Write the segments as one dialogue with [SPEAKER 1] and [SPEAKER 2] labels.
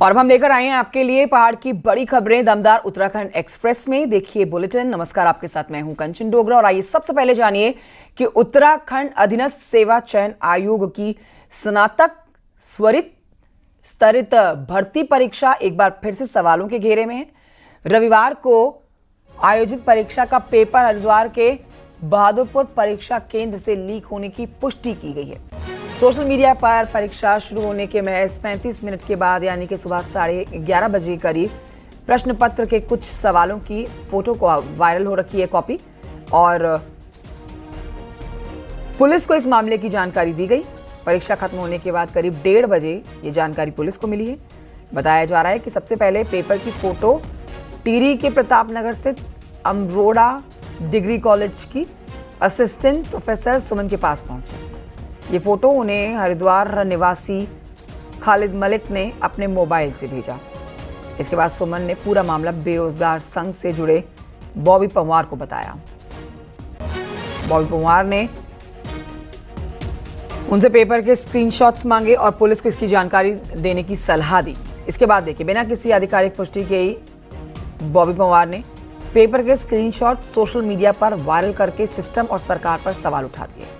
[SPEAKER 1] और अब हम लेकर आए हैं आपके लिए पहाड़ की बड़ी खबरें दमदार उत्तराखंड एक्सप्रेस में। देखिए बुलेटिन। नमस्कार, आपके साथ मैं हूं कंचन डोगरा और आइए सबसे पहले जानिए कि उत्तराखंड अधीनस्थ सेवा चयन आयोग की स्नातक स्तरित भर्ती परीक्षा एक बार फिर से सवालों के घेरे में है। रविवार को आयोजित परीक्षा का पेपर हरिद्वार के बहादुरपुर परीक्षा केंद्र से लीक होने की पुष्टि की गई है। सोशल मीडिया पर परीक्षा शुरू होने के महज 35 मिनट के बाद यानी कि सुबह 11:30 बजे करीब प्रश्न पत्र के कुछ सवालों की फोटो को वायरल हो रखी है कॉपी, और पुलिस को इस मामले की जानकारी दी गई। परीक्षा खत्म होने के बाद करीब 1:30 बजे ये जानकारी पुलिस को मिली है। बताया जा रहा है कि सबसे पहले पेपर की फोटो टिहरी के प्रताप नगर स्थित अमरोड़ा डिग्री कॉलेज की असिस्टेंट प्रोफेसर सुमन के पास पहुंची। ये फोटो उन्हें हरिद्वार निवासी खालिद मलिक ने अपने मोबाइल से भेजा। इसके बाद सुमन ने पूरा मामला बेरोजगार संघ से जुड़े बॉबी पंवार को बताया। बॉबी पंवार ने उनसे पेपर के स्क्रीनशॉट्स मांगे और पुलिस को इसकी जानकारी देने की सलाह दी। इसके बाद देखिए, बिना किसी आधिकारिक पुष्टि के ही बॉबी पंवार ने पेपर के स्क्रीनशॉट सोशल मीडिया पर वायरल करके सिस्टम और सरकार पर सवाल उठा दिए।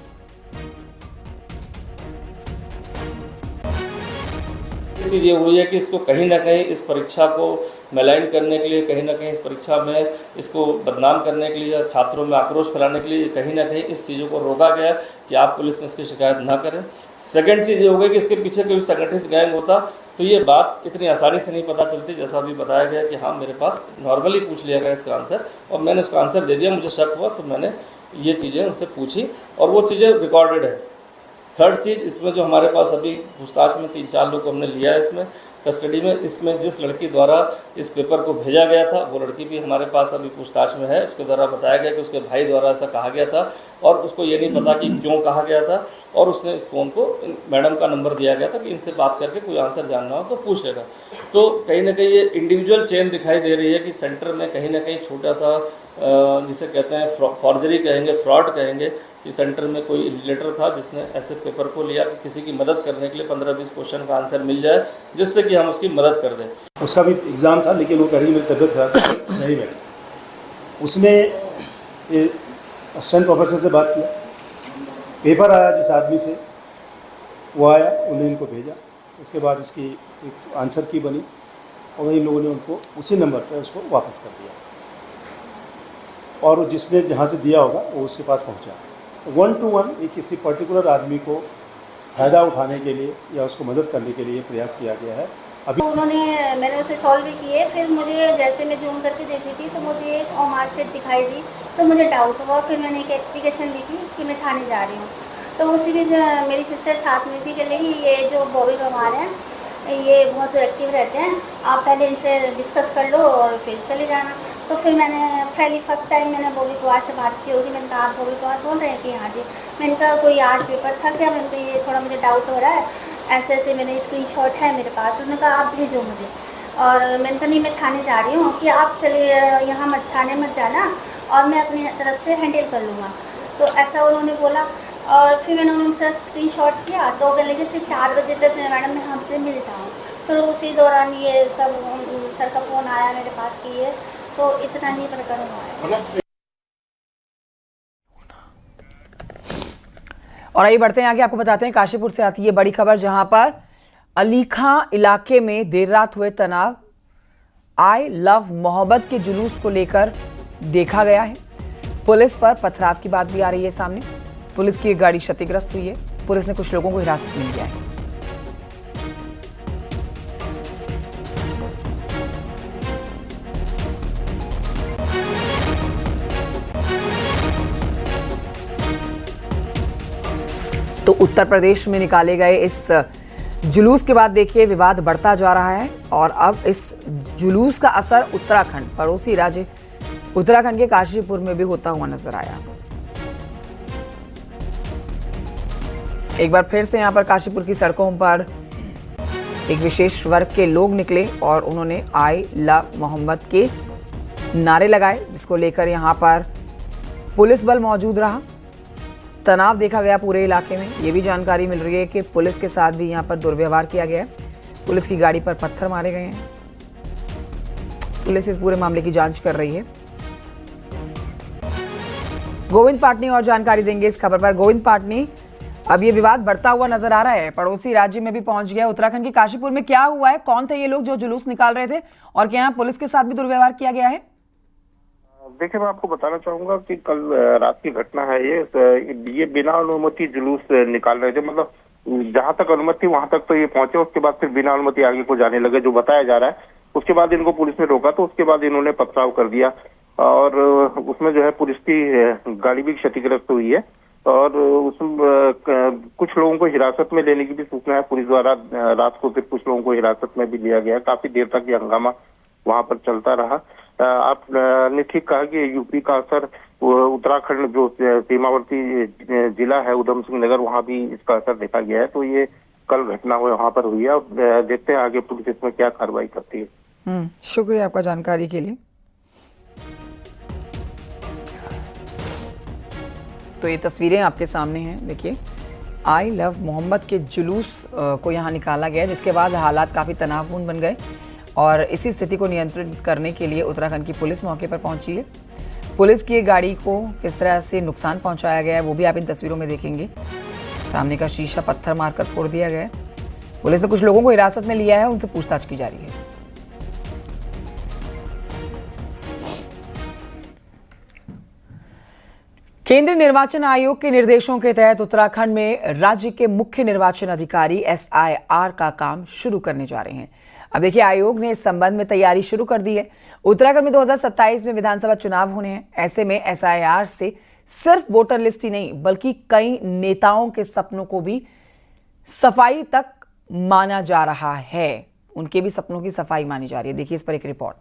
[SPEAKER 2] चीज़ ये हुई है कि इसको कहीं ना कहीं इस परीक्षा को मैलाइन करने के लिए, कहीं ना कहीं इस परीक्षा में इसको बदनाम करने के लिए या छात्रों में आक्रोश फैलाने के लिए कहीं ना कहीं इस चीज़ों को रोका गया कि आप पुलिस में इसकी शिकायत ना करें। सेकंड चीज़ ये हो गई कि इसके पीछे कोई संगठित गैंग होता तो ये बात इतनी आसानी से नहीं पता चलती। जैसा अभी बताया गया कि हाँ, मेरे पास नॉर्मली पूछ लिया गया इसका आंसर और मैंने उसका आंसर दे दिया। मुझे शक हुआ तो मैंने ये चीज़ें उनसे पूछी और वो चीज़ें रिकॉर्डेड है। थर्ड चीज़, इसमें जो हमारे पास अभी पूछताछ में 3-4 लोग हमने लिया है इसमें कस्टडी में। इसमें जिस लड़की द्वारा इस पेपर को भेजा गया था वो लड़की भी हमारे पास अभी पूछताछ में है। उसके द्वारा बताया गया कि उसके भाई द्वारा ऐसा कहा गया था और उसको ये नहीं पता कि क्यों कहा गया था, और उसने इस फ़ोन को मैडम का नंबर दिया गया था कि इनसे बात करके कोई आंसर जानना हो तो पूछ लेगा। तो कहीं ना कहीं ये इंडिविजुअल चेन दिखाई दे रही है कि सेंटर में कहीं ना कहीं छोटा सा जिसे कहते हैं फॉर्जरी कहेंगे, फ्रॉड कहेंगे, कि सेंटर में कोई इन्विजिलेटर था जिसने ऐसे पेपर को लिया कि किसी की मदद करने के लिए 15-20 क्वेश्चन का आंसर मिल जाए जिससे कि हम उसकी मदद कर दें।
[SPEAKER 3] उसका भी एग्ज़ाम था लेकिन वो कह रही मेरी तबीयत खराब नहीं बैठी। उसने असिस्टेंट प्रोफेसर से बात किया, पेपर आया जिस आदमी से वो आया, उन्हें इनको भेजा। उसके बाद इसकी एक आंसर की बनी और इन लोगों ने उनको उसी नंबर पर उसको वापस कर दिया और जिसने जहाँ से दिया होगा वो उसके पास पहुँचा। तो 1 to 1 एक किसी पर्टिकुलर आदमी को फ़ायदा उठाने के लिए या उसको मदद करने के लिए प्रयास किया गया है। अभी
[SPEAKER 4] मैंने उसे सॉल्व भी किए। फिर मुझे जैसे मैं जूम करके देख रही थी तो मुझे एक मार्कशीट दिखाई दी तो मुझे डाउट हुआ। फिर मैंने एक एप्लीकेशन लिखी कि मैं थाने जा रही हूँ। तो उसी बीच मेरी सिस्टर साथ में थी कि लेकिन ये जो बॉबी पंवार हैं ये बहुत एक्टिव रहते हैं, आप पहले इनसे डिस्कस कर लो और फिर चले जाना। तो फिर मैंने फर्स्ट टाइम मैंने बॉबी पंवार से बात की होगी। मैंने कहा आप बॉबी पंवार बोल रहे हैं कि हाँ जी। मैंने कहा कोई आज पेपर था क्या? मैंने कहा ये थोड़ा मुझे डाउट हो रहा है, ऐसे ऐसे मैंने स्क्रीनशॉट है मेरे पास। उन्होंने कहा आप भेजो मुझे। और मैंने कहा नहीं, मैं थाने जा रही हूँ कि आप चलिए यहाँ मत, थाने मत जाना और मैं अपनी तरफ से हैंडल कर लूँगा। तो ऐसा उन्होंने बोला और फिर मैंने उनसे स्क्रीनशॉट किया तो कहने लगे 4 बजे तक मैडम मैं हमसे मिलता हूँ। फिर उसी दौरान ये सब सर का फ़ोन आया मेरे पास कि ये, तो इतना ही प्रकरण हुआ है।
[SPEAKER 1] और आइए बढ़ते हैं आगे, आपको बताते हैं काशीपुर से आती है बड़ी खबर, जहां पर अलीखां इलाके में देर रात हुए तनाव आई लव मोहब्बत के जुलूस को लेकर देखा गया है। पुलिस पर पथराव की बात भी आ रही है सामने। पुलिस की एक गाड़ी क्षतिग्रस्त हुई है। पुलिस ने कुछ लोगों को हिरासत में लिया है। तो उत्तर प्रदेश में निकाले गए इस जुलूस के बाद देखिए विवाद बढ़ता जा रहा है और अब इस जुलूस का असर उत्तराखंड, पड़ोसी राज्य उत्तराखंड के काशीपुर में भी होता हुआ नजर आया। एक बार फिर से यहां पर काशीपुर की सड़कों पर एक विशेष वर्ग के लोग निकले और उन्होंने आई लव मोहम्मद के नारे लगाए, जिसको लेकर यहां पर पुलिस बल मौजूद रहा। तनाव देखा गया पूरे इलाके में। ये भी जानकारी मिल रही है कि पुलिस के साथ भी यहाँ पर दुर्व्यवहार किया गया है। पुलिस की गाड़ी पर पत्थर मारे गए हैं। पुलिस इस पूरे मामले की जांच कर रही है। गोविंद पाटनी और जानकारी देंगे इस खबर पर। गोविंद पाटनी, अब ये विवाद बढ़ता हुआ नजर आ रहा है, पड़ोसी राज्य में भी पहुंच गया। उत्तराखंड के काशीपुर में क्या हुआ है? कौन थे ये लोग जो जुलूस निकाल रहे थे और क्या यहाँ पुलिस के साथ भी दुर्व्यवहार किया गया है?
[SPEAKER 5] देखिए, मैं आपको बताना चाहूंगा कि कल रात की घटना है। ये बिना अनुमति जुलूस निकाल रहे थे। मतलब जहां तक अनुमति थी वहां तक तो ये पहुंचे, उसके बाद फिर बिना अनुमति आगे को जाने लगे, जो बताया जा रहा है। उसके बाद इनको पुलिस ने रोका, तो उसके बाद इन्होंने पथराव कर दिया और उसमें जो है पुलिस की गाड़ी भी क्षतिग्रस्त हुई है और उसमें कुछ लोगों को हिरासत में लेने की भी सूचना है पुलिस द्वारा। रात को फिर कुछ लोगों को हिरासत में भी लिया गया। काफी देर तक ये हंगामा वहां पर चलता रहा। आपने ठीक कहा कि यूपी का असर उत्तराखंड जो सीमावर्ती जिला है उधम सिंह नगर, वहां भी इसका असर देखा गया है। तो ये कल घटना वहां पर हुई है और देखते हैं आगे पुलिस इसमें क्या कार्रवाई करती है।
[SPEAKER 1] शुक्रिया आपका जानकारी के लिए। तो ये तस्वीरें आपके सामने हैं, देखिए आई लव मोहम्मद के जुलूस को यहाँ निकाला गया, जिसके बाद हालात काफ़ी तनावपूर्ण बन गए और इसी स्थिति को नियंत्रित करने के लिए उत्तराखंड की पुलिस मौके पर पहुंची है। पुलिस की गाड़ी को किस तरह से नुकसान पहुंचाया गया है वो भी आप इन तस्वीरों में देखेंगे। सामने का शीशा पत्थर मारकर फोड़ दिया गया है। पुलिस ने कुछ लोगों को हिरासत में लिया है, उनसे पूछताछ की जा रही है। केंद्रीय निर्वाचन आयोग के निर्देशों के तहत उत्तराखंड में राज्य के मुख्य निर्वाचन अधिकारी SIR का काम शुरू करने जा रहे हैं। अब देखिए, आयोग ने इस संबंध में तैयारी शुरू कर दी है। उत्तराखंड में 2027 में विधानसभा चुनाव होने हैं। ऐसे में SIR से सिर्फ वोटर लिस्ट ही नहीं बल्कि कई नेताओं के सपनों को भी सफाई तक माना जा रहा है। उनके भी सपनों की सफाई मानी जा रही है। देखिए इस पर एक रिपोर्ट।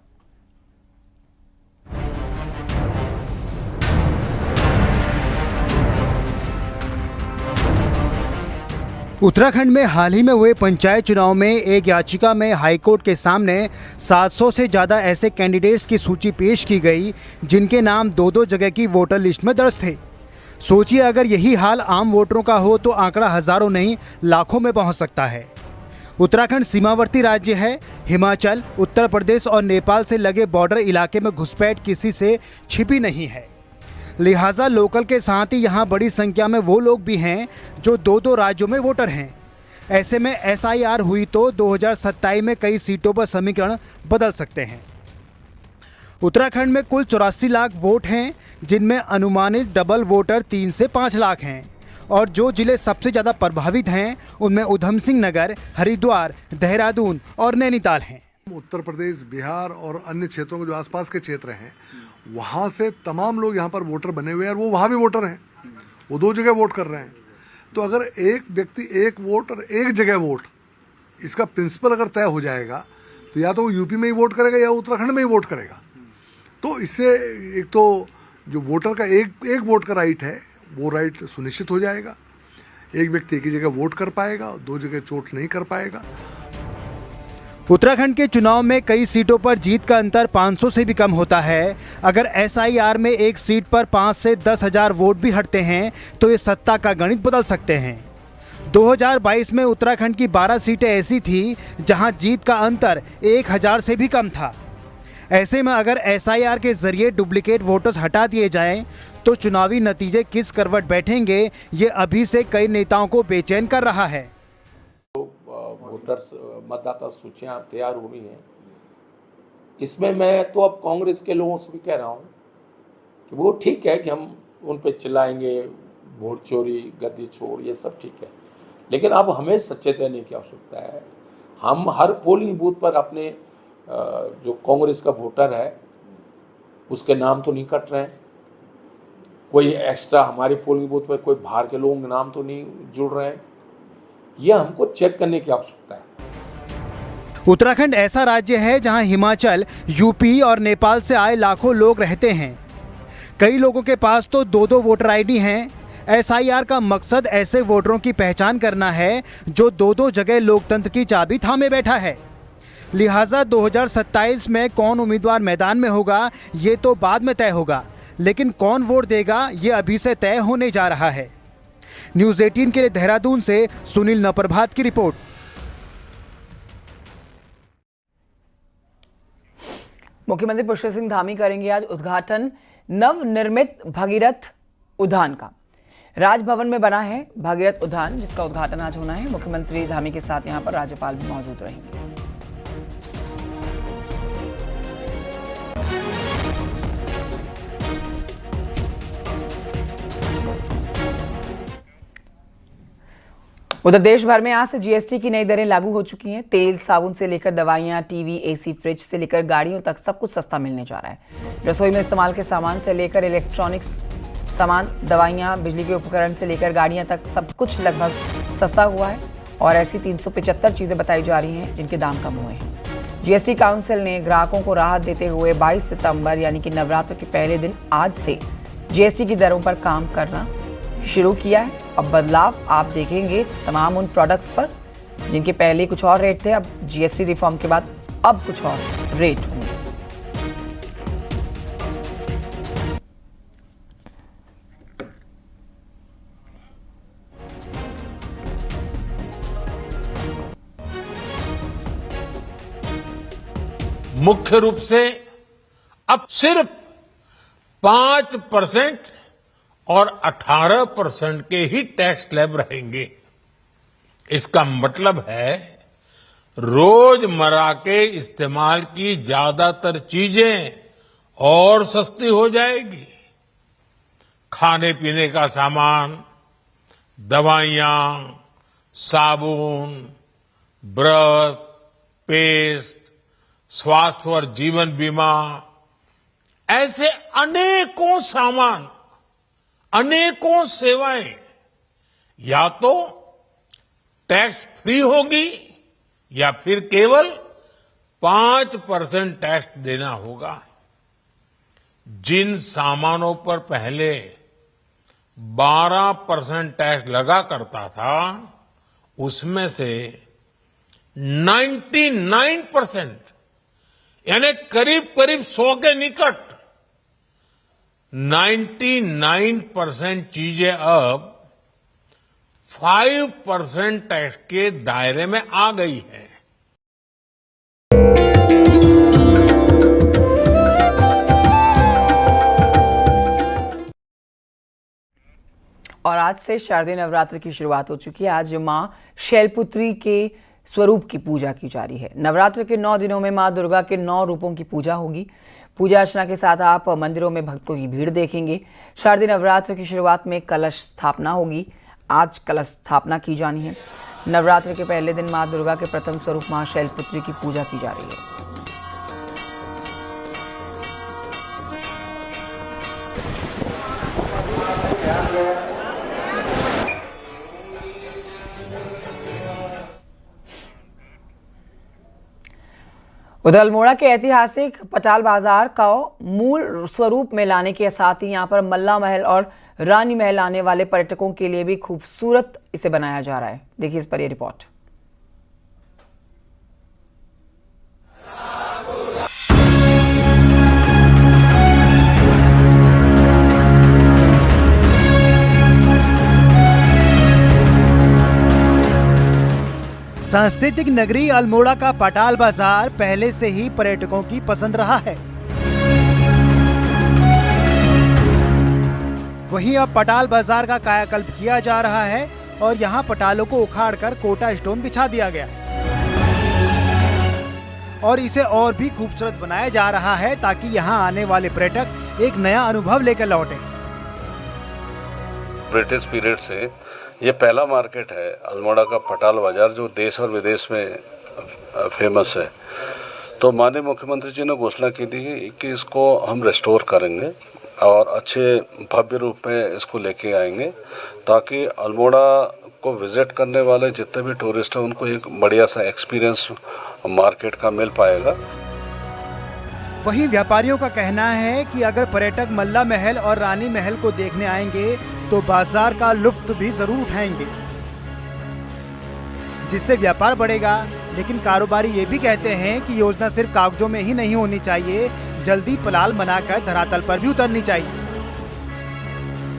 [SPEAKER 6] उत्तराखंड में हाल ही में हुए पंचायत चुनाव में एक याचिका में हाईकोर्ट के सामने 700 से ज़्यादा ऐसे कैंडिडेट्स की सूची पेश की गई जिनके नाम दो दो जगह की वोटर लिस्ट में दर्ज थे। सोचिए, अगर यही हाल आम वोटरों का हो तो आंकड़ा हजारों नहीं लाखों में पहुंच सकता है। उत्तराखंड सीमावर्ती राज्य है। हिमाचल, उत्तर प्रदेश और नेपाल से लगे बॉर्डर इलाके में घुसपैठ किसी से छिपी नहीं है। लिहाजा लोकल के साथ ही यहाँ बड़ी संख्या में वो लोग भी हैं जो दो दो राज्यों में वोटर हैं। ऐसे में SIR हुई तो 2027 में कई सीटों पर समीकरण बदल सकते हैं। उत्तराखंड में कुल 84 लाख वोट हैं, जिनमें अनुमानित डबल वोटर 3 से 5 लाख हैं और जो जिले सबसे ज़्यादा प्रभावित हैं उनमें उधम सिंह नगर, हरिद्वार, देहरादून और नैनीताल हैं।
[SPEAKER 7] उत्तर प्रदेश, बिहार और अन्य क्षेत्रों के जो आसपास के क्षेत्र हैं वहाँ से तमाम लोग यहाँ पर वोटर बने हुए हैं और वो वहाँ भी वोटर हैं। वो दो जगह वोट कर रहे हैं। तो अगर एक व्यक्ति एक वोट और एक जगह वोट, इसका प्रिंसिपल अगर तय हो जाएगा तो या तो वो यूपी में ही वोट करेगा या उत्तराखंड में ही वोट करेगा। तो इससे एक तो जो वोटर का एक वोट का राइट है वो राइट सुनिश्चित हो जाएगा। एक व्यक्ति एक ही जगह वोट कर पाएगा, दो जगह चोट नहीं कर पाएगा।
[SPEAKER 6] उत्तराखंड के चुनाव में कई सीटों पर जीत का अंतर 500 से भी कम होता है। अगर SIR में एक सीट पर 5 से 10 हज़ार वोट भी हटते हैं तो ये सत्ता का गणित बदल सकते हैं। 2022 में उत्तराखंड की 12 सीटें ऐसी थी जहां जीत का अंतर 1000 से भी कम था। ऐसे में अगर SIR के जरिए डुप्लीकेट वोटर्स हटा दिए जाएं तो चुनावी नतीजे किस करवट बैठेंगे, ये अभी से कई नेताओं को बेचैन कर रहा है।
[SPEAKER 8] वोटर्स मतदाता सूचियां तैयार हुई हैं। इसमें मैं तो अब कांग्रेस के लोगों से भी कह रहा हूं कि वो ठीक है कि हम उन पे चिल्लाएंगे, वोट चोरी, गद्दी छोड़, ये सब ठीक है, लेकिन अब हमें सचेत रहने की आवश्यकता है। हम हर पोलिंग बूथ पर अपने जो कांग्रेस का वोटर है उसके नाम तो नहीं कट रहे हैं। कोई एक्स्ट्रा हमारे पोलिंग बूथ पर कोई बाहर के लोगों के नाम तो नहीं जुड़ रहे हैं। यह हमको चेक करने की आवश्यकता है।
[SPEAKER 6] उत्तराखंड ऐसा राज्य है जहां हिमाचल, यूपी और नेपाल से आए लाखों लोग रहते हैं। कई लोगों के पास तो दो दो वोटर ID हैं। SIR का मकसद ऐसे वोटरों की पहचान करना है जो दो दो जगह लोकतंत्र की चाबी थामे बैठा है। लिहाजा 2027 में कौन उम्मीदवार मैदान में होगा ये तो बाद में तय होगा, लेकिन कौन वोट देगा ये अभी से तय होने जा रहा है। न्यूज़ 18 के लिए देहरादून से सुनील नप्रभात की रिपोर्ट।
[SPEAKER 1] मुख्यमंत्री पुष्कर सिंह धामी करेंगे आज उद्घाटन नवनिर्मित भगीरथ उद्यान का। राजभवन में बना है भगीरथ उद्यान, जिसका उद्घाटन आज होना है। मुख्यमंत्री धामी के साथ यहां पर राज्यपाल भी मौजूद रहेंगे। उधर देश भर में आज से जीएसटी की नई दरें लागू हो चुकी हैं। तेल, साबुन से लेकर दवाइयां, टीवी, एसी, फ्रिज से लेकर गाड़ियों तक सब कुछ सस्ता मिलने जा रहा है। रसोई में इस्तेमाल के सामान से लेकर इलेक्ट्रॉनिक्स सामान, दवाइयां, बिजली के उपकरण से लेकर गाड़ियां तक सब कुछ लगभग सस्ता हुआ है। और ऐसी 375 चीजें बताई जा रही हैं जिनके दाम कम हुए हैं। जीएसटी काउंसिल ने ग्राहकों को राहत देते हुए 22 सितंबर यानी कि नवरात्र के पहले दिन आज से जीएसटी की दरों पर काम करना शुरू किया है। अब बदलाव आप देखेंगे तमाम उन प्रोडक्ट्स पर जिनके पहले कुछ और रेट थे, अब जीएसटी रिफॉर्म के बाद अब कुछ और रेट होंगे।
[SPEAKER 9] मुख्य रूप से अब सिर्फ 5% और 18% के ही टैक्स स्लैब रहेंगे। इसका मतलब है रोजमर्रा के इस्तेमाल की ज्यादातर चीजें और सस्ती हो जाएगी। खाने पीने का सामान, दवाइयां, साबुन, ब्रश, पेस्ट, स्वास्थ्य और जीवन बीमा, ऐसे अनेकों सामान, अनेकों सेवाएं या तो टैक्स फ्री होगी या फिर केवल 5% टैक्स देना होगा। जिन सामानों पर पहले 12% टैक्स लगा करता था, उसमें से 99% यानी करीब करीब 100 के निकट 99% चीजें अब 5% टैक्स के दायरे में आ गई है।
[SPEAKER 1] और आज से शारदीय नवरात्र की शुरुआत हो चुकी है। आज मां शैलपुत्री के स्वरूप की पूजा की जा रही है। नवरात्र के 9 दिनों में मां दुर्गा के 9 रूपों की पूजा होगी। पूजा अर्चना के साथ आप मंदिरों में भक्तों की भीड़ देखेंगे। शारदीय नवरात्र की शुरुआत में कलश स्थापना होगी। आज कलश स्थापना की जानी है। नवरात्र के पहले दिन मां दुर्गा के प्रथम स्वरूप मां शैलपुत्री की पूजा की जा रही है। उधर अल्मोड़ा के ऐतिहासिक पटाल बाजार का मूल स्वरूप में लाने के साथ ही यहां पर मल्ला महल और रानी महल आने वाले पर्यटकों के लिए भी खूबसूरत इसे बनाया जा रहा है। देखिए इस पर यह रिपोर्ट।
[SPEAKER 6] सांस्कृतिक नगरी अल्मोड़ा का पटाल बाजार पहले से ही पर्यटकों की पसंद रहा है। वहीं अब पटाल बाजार का कायाकल्प किया जा रहा है और यहां पटालों को उखाड़कर कोटा स्टोन बिछा दिया गया और इसे और भी खूबसूरत बनाया जा रहा है ताकि यहां आने वाले पर्यटक एक नया अनुभव लेकर लौटें।
[SPEAKER 10] ब्रिटिश पीरियड से ये पहला मार्केट है अल्मोड़ा का पटाल बाजार जो देश और विदेश में फेमस है। तो माननीय मुख्यमंत्री जी ने घोषणा की थी कि इसको हम रिस्टोर करेंगे और अच्छे भव्य रूप में इसको लेके आएंगे ताकि अल्मोड़ा को विजिट करने वाले जितने भी टूरिस्ट हैं उनको एक बढ़िया सा एक्सपीरियंस मार्केट का मिल पाएगा।
[SPEAKER 6] वहीं व्यापारियों का कहना है कि अगर पर्यटक मल्ला महल और रानी महल को देखने आएंगे तो बाजार का लुत्फ भी जरूर उठाएंगे, जिससे व्यापार बढ़ेगा। लेकिन कारोबारी ये भी कहते हैं कि योजना सिर्फ कागजों में ही नहीं होनी चाहिए, जल्दी पलाल बनाकर धरातल पर भी उतरनी चाहिए।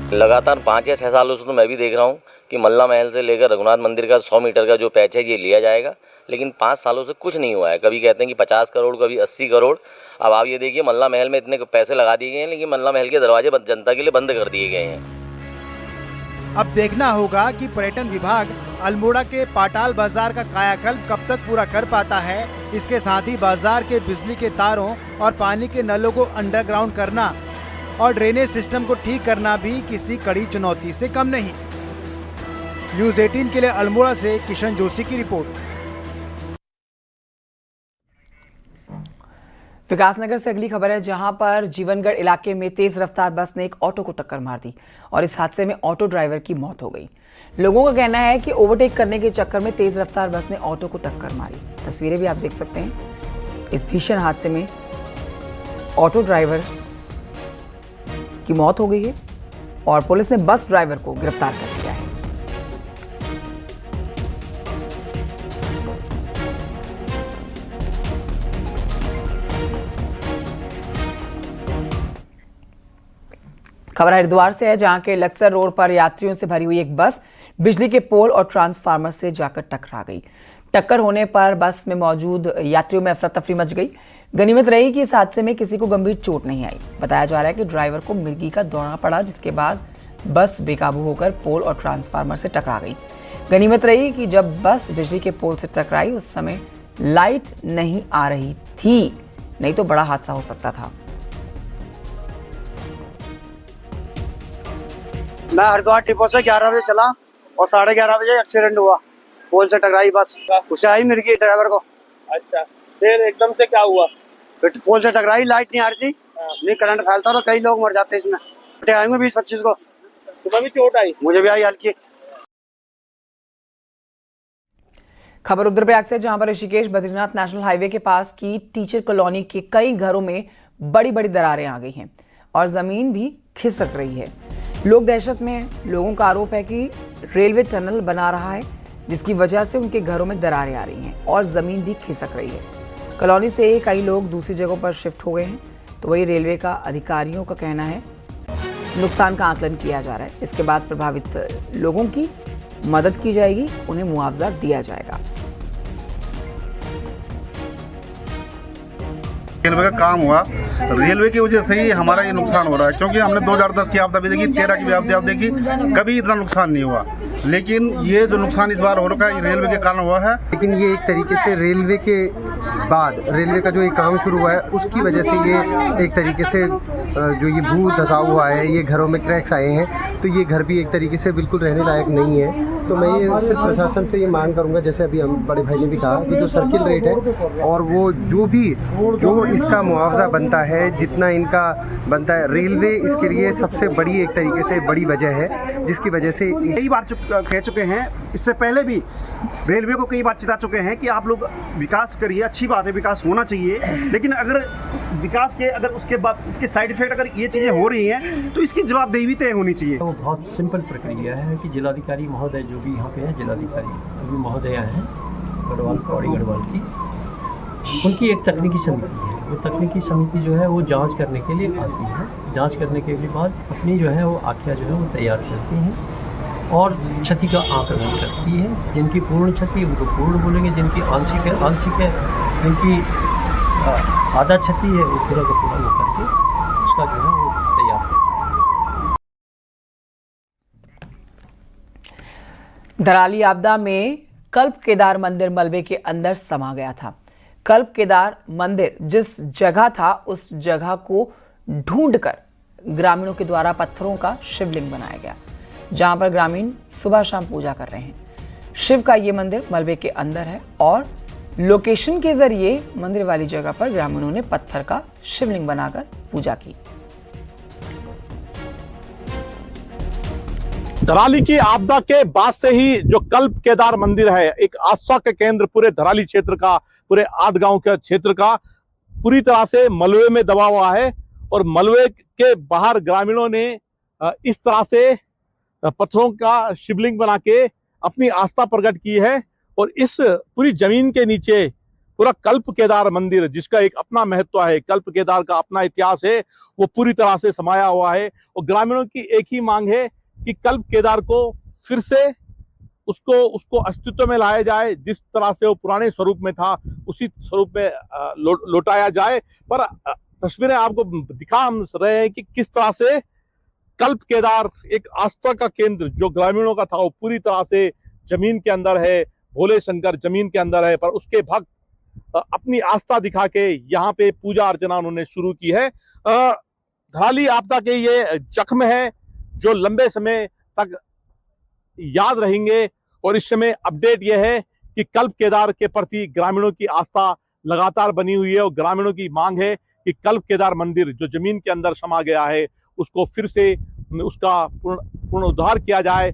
[SPEAKER 11] लगातार 5 या 6 सालों से तो मैं भी देख रहा हूँ कि मल्ला महल से लेकर रघुनाथ मंदिर का 100 मीटर का जो पैच है ये लिया जाएगा, लेकिन 5 सालों से कुछ नहीं हुआ है। कभी कहते हैं कि 50 करोड़, कभी 80 करोड़। अब आप ये देखिए, मल्ला महल में इतने पैसे लगा दिए गए हैं, लेकिन मल्ला महल के दरवाजे जनता के लिए बंद कर दिए गए हैं।
[SPEAKER 6] अब देखना होगा कि पर्यटन विभाग अल्मोड़ा के पाटाल बाजार का कायाकल्प कब तक पूरा कर पाता है। इसके साथ ही बाजार के बिजली के तारों और पानी के नलों को अंडरग्राउंड करना और ड्रेनेज सिस्टम को ठीक करना भी किसी कड़ी चुनौती से कम नहीं। न्यूज़ 18 के लिए अल्मोड़ा से किशन जोशी की रिपोर्ट।
[SPEAKER 1] विकासनगर से अगली खबर है, जहां पर जीवनगढ़ इलाके में तेज रफ्तार बस ने एक ऑटो को टक्कर मार दी और इस हादसे में ऑटो ड्राइवर की मौत हो गई। लोगों का कहना है कि ओवरटेक करने के चक्कर में तेज रफ्तार बस ने ऑटो को टक्कर मारी। तस्वीरें भी आप देख सकते हैं। इस भीषण हादसे में ऑटो ड्राइवर की मौत हो गई है और पुलिस ने बस ड्राइवर को गिरफ्तार कर लिया है। खबर हरिद्वार से है, जहां के लक्सर रोड पर यात्रियों से भरी हुई एक बस बिजली के पोल और ट्रांसफार्मर से जाकर टकरा गई। टक्कर होने पर बस में मौजूद यात्रियों में अफरा तफरी मच गई। गनीमत रही कि इस हादसे में किसी को गंभीर चोट नहीं आई। बताया जा रहा है कि ड्राइवर को मिर्गी का दौरा पड़ा, जिसके बाद बस बेकाबू होकर पोल और ट्रांसफार्मर से टकरा गई। गनीमत रही कि जब बस बिजली के पोल से टकराई उस समय लाइट नहीं आ रही थी, नहीं तो बड़ा हादसा हो सकता था।
[SPEAKER 12] मैं हरिद्वार डिपो से 11 बजे चला और 11:30 बजे एक्सीडेंट हुआ। पोल से टकराई बस, उसे आई मिर्गी ड्राइवर को। अच्छा, फिर एकदम से क्या हुआ? फिर पोल से टकराई, लाइट नहीं आ रही थी, नहीं करंट फैलता तो कई लोग मर जाते इसमें। आएंगे 20-25 को। तुम्हें भी चोट आई? मुझे भी आई हल्की।
[SPEAKER 1] खबर रुद्रप्रयाग से, जहां पर ऋषिकेश बद्रीनाथ नेशनल हाईवे के पास की टीचर कॉलोनी के कई घरों में बड़ी बड़ी दरारें आ गई हैं और जमीन भी खिसक रही है। लोग दहशत में हैं। लोगों का आरोप है कि रेलवे टनल बना रहा है, जिसकी वजह से उनके घरों में दरारें आ रही हैं और जमीन भी खिसक रही है। कॉलोनी से कई लोग दूसरी जगहों पर शिफ्ट हो गए हैं, तो वही रेलवे का अधिकारियों का कहना है नुकसान का आकलन किया जा रहा है, जिसके बाद प्रभावित लोगों की मदद की जाएगी, उन्हें मुआवजा दिया जाएगा।
[SPEAKER 13] रेलवे का काम हुआ, रेलवे की वजह से ही हमारा ये नुकसान हो रहा है, क्योंकि हमने 2010 की आपदा भी देखी, 13 की भी आपदा देखी, कभी इतना नुकसान नहीं हुआ। लेकिन ये जो नुकसान इस बार हो रखा है ये रेलवे के कारण हुआ है।
[SPEAKER 6] लेकिन ये एक तरीके से रेलवे के बाद रेलवे का जो एक काम शुरू हुआ है उसकी वजह से ये एक तरीके से जो ये भू धसाव हुआ है, ये घरों में क्रैक्स आए हैं, तो ये घर भी एक तरीके से बिल्कुल रहने लायक नहीं है। तो मैं ये सिर्फ प्रशासन से ये मांग करूंगा, जैसे अभी हम बड़े भाई ने भी कहा कि जो सर्किल रेट है और वो जो इसका मुआवजा बनता है, जितना इनका बनता है, रेलवे इसके लिए सबसे बड़ी एक तरीके से बड़ी वजह है, जिसकी वजह से
[SPEAKER 12] कई बार कह चुके हैं, इससे पहले भी रेलवे को कई बार चिता चुके हैं कि आप लोग विकास करिए, अच्छी बात है, विकास होना चाहिए, लेकिन अगर विकास के अगर उसके बाद इसके साइड इफेक्ट अगर ये चीज़ें हो रही हैं तो इसकी जवाबदेही भी तय होनी चाहिए।
[SPEAKER 14] वो बहुत सिंपल प्रक्रिया है कि जिलाधिकारी महोदय जो भी यहाँ पे है, जिलाधिकारी अभी महोदया हैं गढ़वाल, पौड़ी गढ़वाल की, उनकी एक तकनीकी समिति है। वो तकनीकी समिति जो है वो जांच करने के लिए आती है। जांच करने के बाद अपनी जो है वो आख्या जो है वो तैयार करती हैं और क्षति का आकलन करती है। जिनकी पूर्ण क्षति उनको पूर्ण बोलेंगे, जिनकी आंशिक है, जिनकी आधा क्षति है वो पूरा का पूरा वो करके उसका जो है वो तैयार करते हैं।
[SPEAKER 1] धराली आपदा में कल्प केदार मंदिर मलबे के अंदर समा गया था। कल्प केदार मंदिर जिस जगह था उस जगह को ढूंढकर ग्रामीणों के द्वारा पत्थरों का शिवलिंग बनाया गया, जहां पर ग्रामीण सुबह शाम पूजा कर रहे हैं। शिव का ये मंदिर मलबे के अंदर है और लोकेशन के जरिए मंदिर वाली जगह पर ग्रामीणों ने पत्थर का शिवलिंग बनाकर पूजा की।
[SPEAKER 15] धराली की आपदा के बाद से ही जो कल्प केदार मंदिर है, एक आस्था के केंद्र पूरे धराली क्षेत्र का, पूरे 8 गांव के क्षेत्र का, पूरी तरह से मलबे में दबा हुआ है और मलबे के बाहर ग्रामीणों ने इस तरह से पत्थरों का शिवलिंग बना के अपनी आस्था प्रकट की है। और इस पूरी जमीन के नीचे पूरा कल्प केदार मंदिर जिसका एक अपना महत्व है, कल्प केदार का अपना इतिहास है, वो पूरी तरह से समाया हुआ है। और ग्रामीणों की एक ही मांग है कि कल्प केदार को फिर से उसको अस्तित्व में लाया जाए, जिस तरह से वो पुराने स्वरूप में था उसी स्वरूप में लौटाया जाए। पर तस्वीरें आपको दिखा हम रहे हैं कि किस तरह से कल्प केदार एक आस्था का केंद्र जो ग्रामीणों का था वो पूरी तरह से जमीन के अंदर है, भोले शंकर जमीन के अंदर है, पर उसके भक्त अपनी आस्था दिखा के यहाँ पे पूजा अर्चना उन्होंने शुरू की है। धराली आपदा के ये जख्म है जो लंबे समय तक याद रहेंगे। और इस समय अपडेट यह है कि कल्प केदार के प्रति ग्रामीणों की आस्था लगातार बनी हुई है और ग्रामीणों की मांग है कि कल्प केदार मंदिर जो जमीन के अंदर समा गया है उसको फिर से उसका पुनरुद्धार किया जाए।